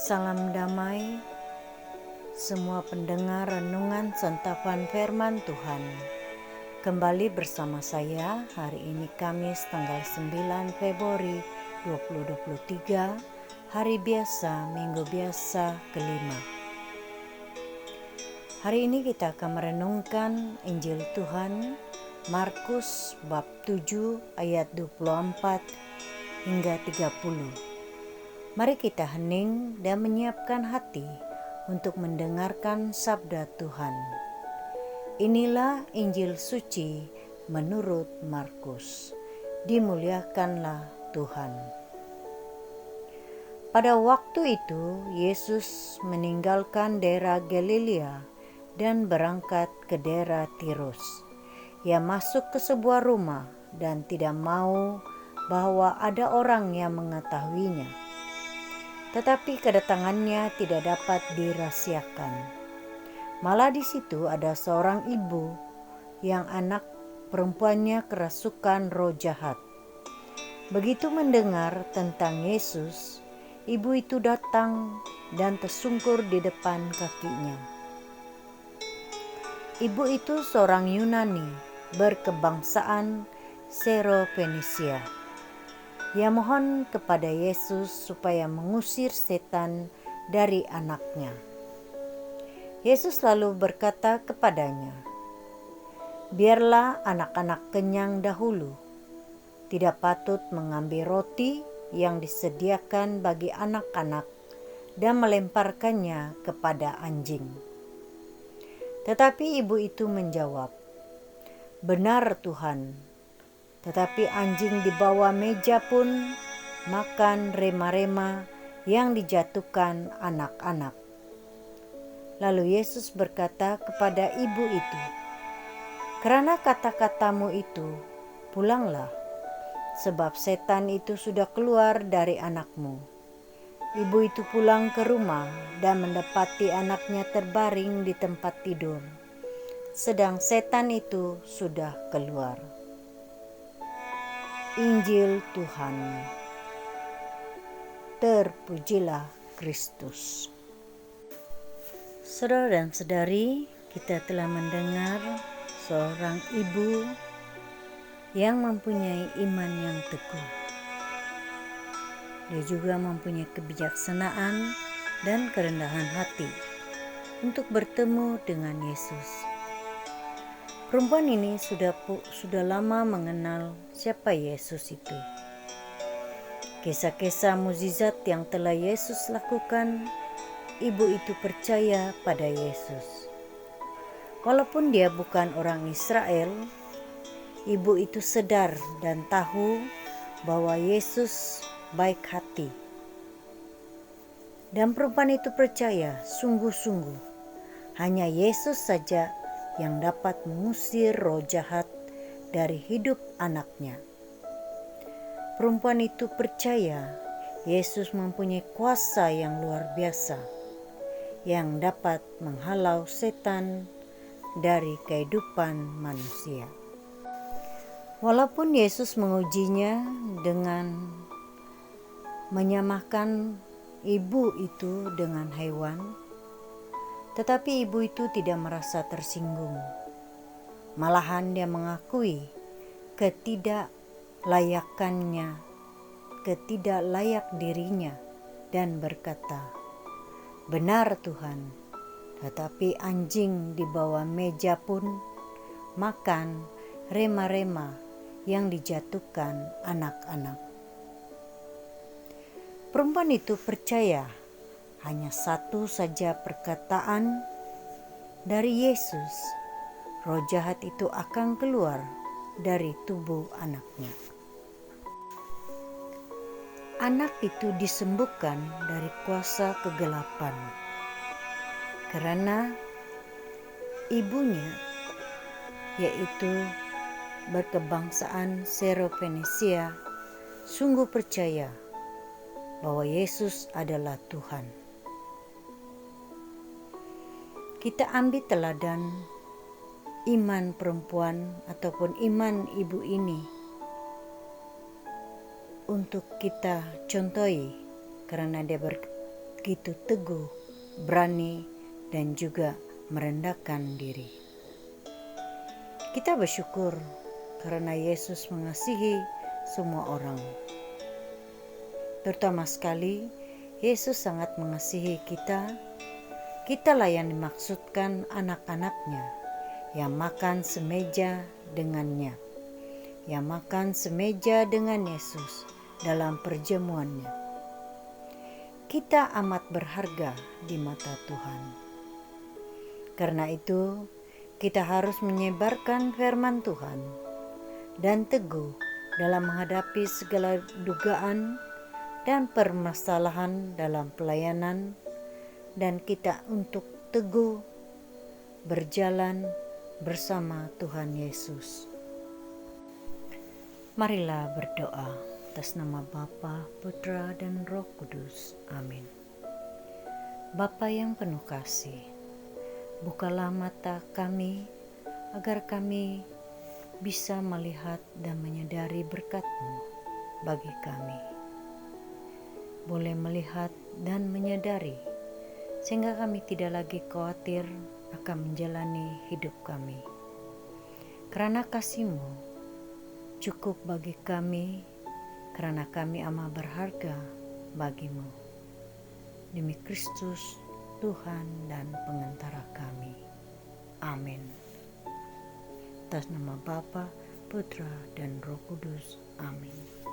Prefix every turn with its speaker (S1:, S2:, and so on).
S1: Salam damai semua pendengar renungan santapan firman Tuhan. Kembali bersama saya hari ini Kamis tanggal 9 Februari 2023, hari biasa, minggu biasa kelima. Hari ini kita akan merenungkan Injil Tuhan Markus bab 7 ayat 24 hingga 30. Mari kita hening dan menyiapkan hati untuk mendengarkan sabda Tuhan. Inilah Injil suci menurut Markus. Dimuliakanlah Tuhan. Pada waktu itu Yesus meninggalkan daerah Galilea dan berangkat ke daerah Tirus. Ia masuk ke sebuah rumah dan tidak mau bahwa ada orang yang mengetahuinya. Tetapi kedatangannya tidak dapat dirahasiakan. Malah di situ ada seorang ibu yang anak perempuannya kerasukan roh jahat. Begitu mendengar tentang Yesus, ibu itu datang dan tersungkur di depan kakinya. Ibu itu seorang Yunani berkebangsaan Syro-Fenisia. Ia mohon kepada Yesus supaya mengusir setan dari anaknya. Yesus lalu berkata kepadanya, "Biarlah anak-anak kenyang dahulu. Tidak patut mengambil roti yang disediakan bagi anak-anak dan melemparkannya kepada anjing." Tetapi ibu itu menjawab, "Benar Tuhan, tetapi anjing di bawah meja pun makan rema-rema yang dijatuhkan anak-anak." Lalu Yesus berkata kepada ibu itu, "Karena kata-katamu itu, pulanglah, sebab setan itu sudah keluar dari anakmu." Ibu itu pulang ke rumah dan mendapati anaknya terbaring di tempat tidur, sedang setan itu sudah keluar. Injil Tuhan. Terpujilah Kristus. Saudara dan saudari, kita telah mendengar seorang ibu yang mempunyai iman yang teguh. Dia juga mempunyai kebijaksanaan dan kerendahan hati untuk bertemu dengan Yesus. Perempuan ini sudah lama mengenal siapa Yesus itu. Kisah-kisah mukjizat yang telah Yesus lakukan, ibu itu percaya pada Yesus. Walaupun dia bukan orang Israel, ibu itu sadar dan tahu bahwa Yesus baik hati. Dan perempuan itu percaya sungguh-sungguh hanya Yesus saja yang dapat mengusir roh jahat dari hidup anaknya. Perempuan itu percaya Yesus mempunyai kuasa yang luar biasa yang dapat menghalau setan dari kehidupan manusia. Walaupun Yesus mengujinya dengan menyamakan ibu itu dengan hewan, tetapi ibu itu tidak merasa tersinggung. Malahan dia mengakui ketidaklayak dirinya dan berkata, "Benar Tuhan, tetapi anjing di bawah meja pun makan rema-rema yang dijatuhkan anak-anak." Perempuan itu percaya hanya satu saja perkataan dari Yesus, roh jahat itu akan keluar dari tubuh anaknya. Anak itu disembuhkan dari kuasa kegelapan karena ibunya, yaitu berkebangsaan Syro-Fenisia, sungguh percaya bahwa Yesus adalah Tuhan. Kita ambil teladan iman perempuan ataupun iman ibu ini untuk kita contohi, karena dia begitu teguh, berani, dan juga merendahkan diri. Kita bersyukur karena Yesus mengasihi semua orang. Terutama sekali, Yesus sangat mengasihi kita. Kitalah yang dimaksudkan anak-anaknya, yang makan semeja dengannya, yang makan semeja dengan Yesus dalam perjamuannya. Kita amat berharga di mata Tuhan. Karena itu, kita harus menyebarkan firman Tuhan dan teguh dalam menghadapi segala dugaan dan permasalahan dalam pelayanan, dan kita untuk teguh berjalan bersama Tuhan Yesus. Marilah berdoa atas nama Bapa, Putra, dan Roh Kudus. Amin. Bapa yang penuh kasih, bukalah mata kami agar kami bisa melihat dan menyadari berkat-Mu bagi kami. Boleh melihat dan menyadari sehingga kami tidak lagi khawatir akan menjalani hidup kami. Karena kasih-Mu cukup bagi kami, karena kami amat berharga bagi-Mu. Demi Kristus, Tuhan dan pengantara kami. Amin. Atas nama Bapa, Putra, dan Roh Kudus. Amin.